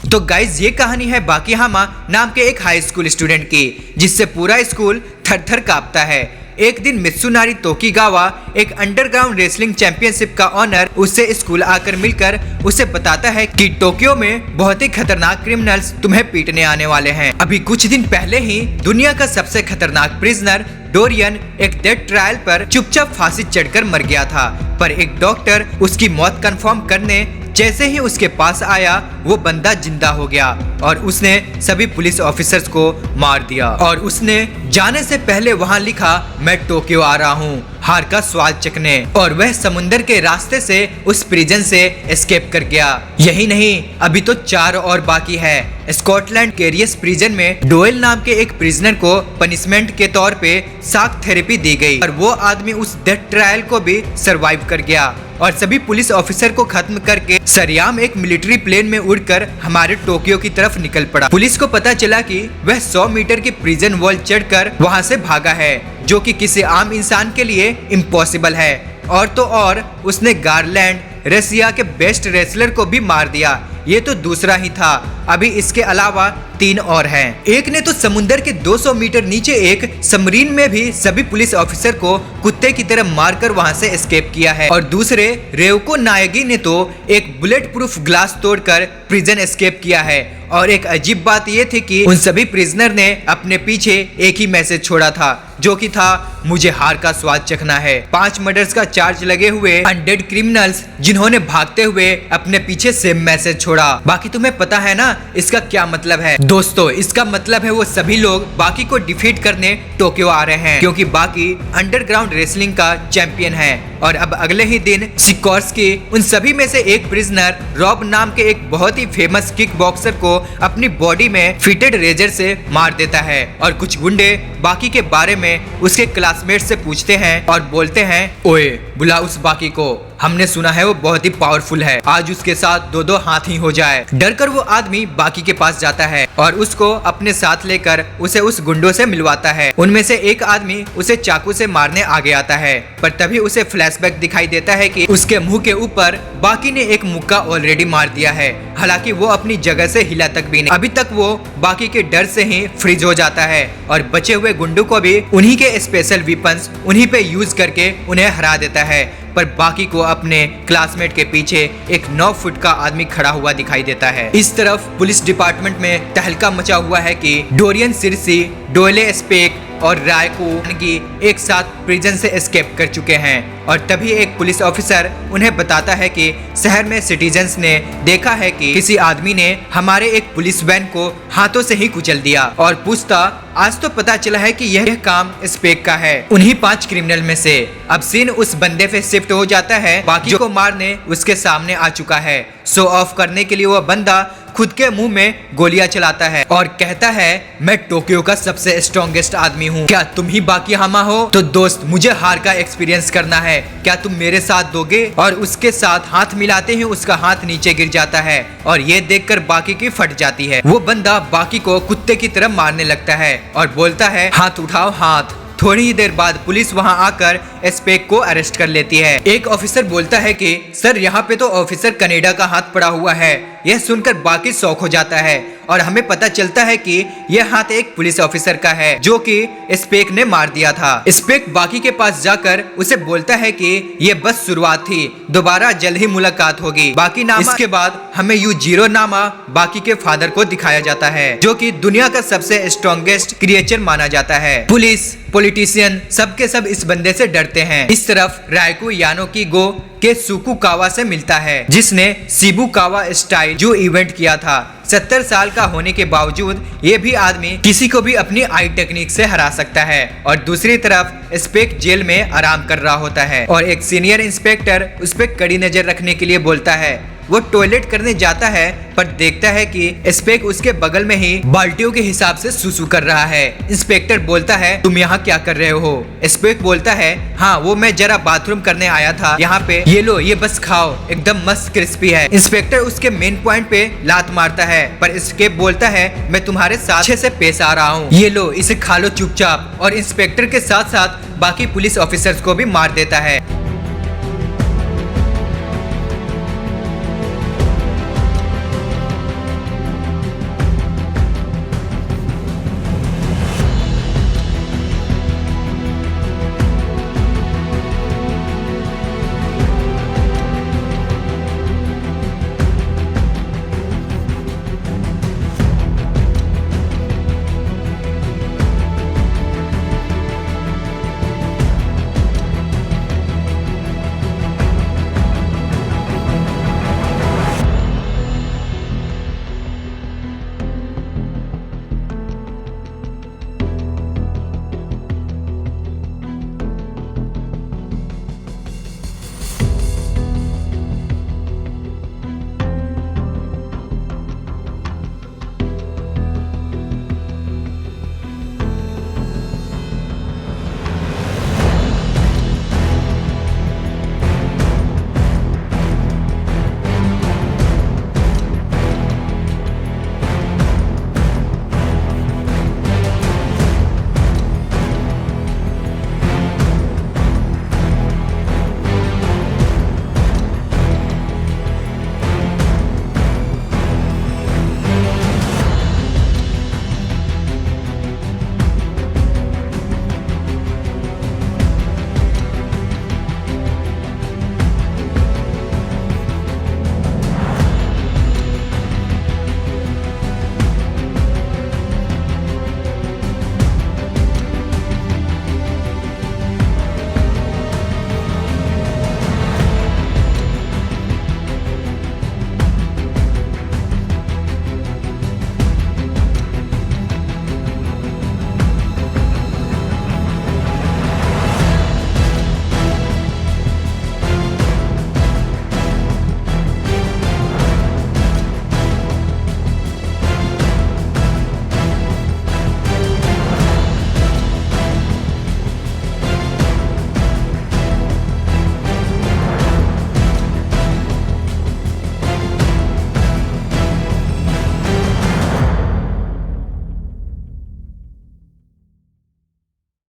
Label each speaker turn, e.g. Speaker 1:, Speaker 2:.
Speaker 1: तो गाइज ये कहानी है बाकीहामा नाम के एक हाई स्कूल स्टूडेंट की, जिससे पूरा स्कूल थर थर कांपता है। एक दिन मित्सुनारी तोकीगावा, एक अंडरग्राउंड रेसलिंग चैंपियनशिप का ऑनर, उससे स्कूल आकर मिलकर उसे बताता है कि टोक्यो में बहुत ही खतरनाक क्रिमिनल्स तुम्हें पीटने आने वाले हैं। अभी कुछ दिन पहले ही दुनिया का सबसे खतरनाक प्रिजनर डोरियन एक डेथ ट्रायल पर चुपचाप फांसी चढ़कर मर गया था, पर एक डॉक्टर उसकी मौत कंफर्म करने जैसे ही उसके पास आया वो बंदा जिंदा हो गया और उसने सभी पुलिस ऑफिसर्स को मार दिया। और उसने जाने से पहले वहां लिखा, मैं टोक्यो आ रहा हूँ हार का स्वाद चखने। और वह समुंदर के रास्ते से उस प्रिजन से एस्केप कर गया। यही नहीं, अभी तो 4 और बाकी है। स्कॉटलैंड केरियस प्रिजन में डोएल नाम के एक प्रिजनर को पनिशमेंट के तौर पे शॉक थेरेपी दी गई और वो आदमी उस डेथ ट्रायल को भी सरवाइव कर गया और सभी पुलिस ऑफिसर को खत्म करके सरेआम एक मिलिट्री प्लेन में उड़कर हमारे टोक्यो की तरफ निकल पड़ा। पुलिस को पता चला कि वह 100 मीटर की प्रिजन वॉल चढ़कर वहां से भागा है, जो कि किसी आम इंसान के लिए इम्पॉसिबल है। और तो और उसने गारलैंड, रसिया के बेस्ट रेसलर को भी मार दिया। ये तो दूसरा ही था, अभी इसके अलावा 3 और हैं। एक ने तो समुंदर के 200 मीटर नीचे एक सबमरीन में भी सभी पुलिस ऑफिसर को कुत्ते की तरह मारकर वहां से एस्केप किया है और दूसरे रेवको नायगी ने तो एक बुलेट प्रूफ ग्लास तोड़कर प्रिजन एस्केप किया है। और एक अजीब बात ये थी कि उन सभी प्रिजनर ने अपने पीछे एक ही मैसेज छोड़ा था, जो कि था, मुझे हार का स्वाद चखना है। 5 मर्डर्स का चार्ज लगे हुए अनडेड क्रिमिनल्स जिन्होंने भागते हुए अपने पीछे सेम मैसेज छोड़ा। बाकी तुम्हें पता है ना इसका क्या मतलब है? दोस्तों, इसका मतलब है वो सभी लोग बाकी को डिफीट करने टोक्यो आ रहे हैं, क्योंकि बाकी अंडरग्राउंड रेसलिंग का चैंपियन है। और अब अगले ही दिन सिकोर्स्की उन सभी में से एक प्रिजनर रॉब नाम के एक बहुत ही फेमस किक बॉक्सर को अपनी बॉडी में फिटेड रेजर से मार देता है। और कुछ गुंडे बाकी के बारे में उसके क्लासमेट से पूछते हैं और बोलते हैं, ओए बुला उस बाकी को, हमने सुना है वो बहुत ही पावरफुल है, आज उसके साथ 2-2 हाथ ही हो जाए। डरकर वो आदमी बाकी के पास जाता है और उसको अपने साथ लेकर उसे उस गुंडों से मिलवाता है। उनमें से एक आदमी उसे चाकू से मारने आगे आता है, पर तभी उसे फ्लैशबैक दिखाई देता है कि उसके मुंह के ऊपर बाकी ने एक मुक्का ऑलरेडी मार दिया है। हालांकि वो अपनी जगह से हिला तक भी नहीं। अभी तक वो बाकी के डर से ही फ्रीज हो जाता है और बचे हुए गुंडों को भी उन्हीं के स्पेशल वेपन्स उन्हीं पे यूज करके उन्हें हरा देता है। पर बाकी को अपने क्लासमेट के पीछे एक 9 फुट का आदमी खड़ा हुआ दिखाई देता है। इस तरफ पुलिस डिपार्टमेंट में तहलका मचा हुआ है कि डोरियन सिरसी, डोले स्पेक और रायको की एक साथ प्रिजन से एस्केप कर चुके हैं। और तभी एक पुलिस ऑफिसर उन्हें बताता है कि शहर में सिटीजन्स ने देखा है कि किसी आदमी ने हमारे एक पुलिस वैन को हाथों से ही कुचल दिया। और पूछता, आज तो पता चला है कि यह काम स्पेक का है, उन्हीं 5 क्रिमिनल में से। अब सीन उस बंदे पे शिफ्ट हो जाता है, बाकी को मारने उसके सामने आ चुका है। शो ऑफ करने के लिए वह बंदा खुद के मुंह में गोलियां चलाता है और कहता है, मैं टोक्यो का सबसे स्ट्रॉन्गेस्ट आदमी हूँ, क्या तुम ही बाकीहामा हो? तो दोस्त, मुझे हार का एक्सपीरियंस करना है, क्या तुम मेरे साथ दोगे? और उसके साथ हाथ मिलाते ही उसका हाथ नीचे गिर जाता है और ये देखकर बाकी की फट जाती है। वो बंदा बाकी को कुत्ते की तरह मारने लगता है और बोलता है, हाथ उठाओ हाथ। थोड़ी ही देर बाद पुलिस वहां आकर स्पेक को अरेस्ट कर लेती है। एक ऑफिसर बोलता है कि सर, यहाँ पे तो ऑफिसर कनाडा का हाथ पड़ा हुआ है। यह सुनकर बाकी शौक हो जाता है और हमें पता चलता है कि यह हाथ एक पुलिस ऑफिसर का है, जो कि स्पेक ने मार दिया था। स्पेक बाकी के पास जाकर उसे बोलता है कि यह बस शुरुआत थी, दोबारा जल्द ही मुलाकात होगी। बाकी नामा इसके बाद हमें यूजिरो नामा बाकी के फादर को दिखाया जाता है, जो कि दुनिया का सबसे स्ट्रॉन्गेस्ट क्रिएचर माना जाता है। पुलिस, पॉलिटिशियन सबके सब इस बंदे से डरते हैं। इस तरफ रायको यानोकीगो के सुकुकावा से मिलता है, जिसने शिबुकावा स्टाइल जो इवेंट किया था। 70 साल का होने के बावजूद ये भी आदमी किसी को भी अपनी आई टेक्निक से हरा सकता है। और दूसरी तरफ स्पेक जेल में आराम कर रहा होता है और एक सीनियर इंस्पेक्टर उस पर कड़ी नजर रखने के लिए बोलता है। वो टॉयलेट करने जाता है पर देखता है कि स्पेक उसके बगल में ही बाल्टियों के हिसाब से सुसु कर रहा है। इंस्पेक्टर बोलता है, तुम यहाँ क्या कर रहे हो? स्पेक बोलता है, हाँ वो मैं जरा बाथरूम करने आया था, यहाँ पे ये लो, ये बस खाओ, एकदम मस्त क्रिस्पी है। इंस्पेक्टर उसके मेन पॉइंट पे लात मारता है, पर स्पेक बोलता है, मैं तुम्हारे साथ अच्छे से पेश आ रहा हूँ, ये लो इसे खा लो चुपचाप। और इंस्पेक्टर के साथ साथ बाकी पुलिस ऑफिसर्स को भी मार देता है।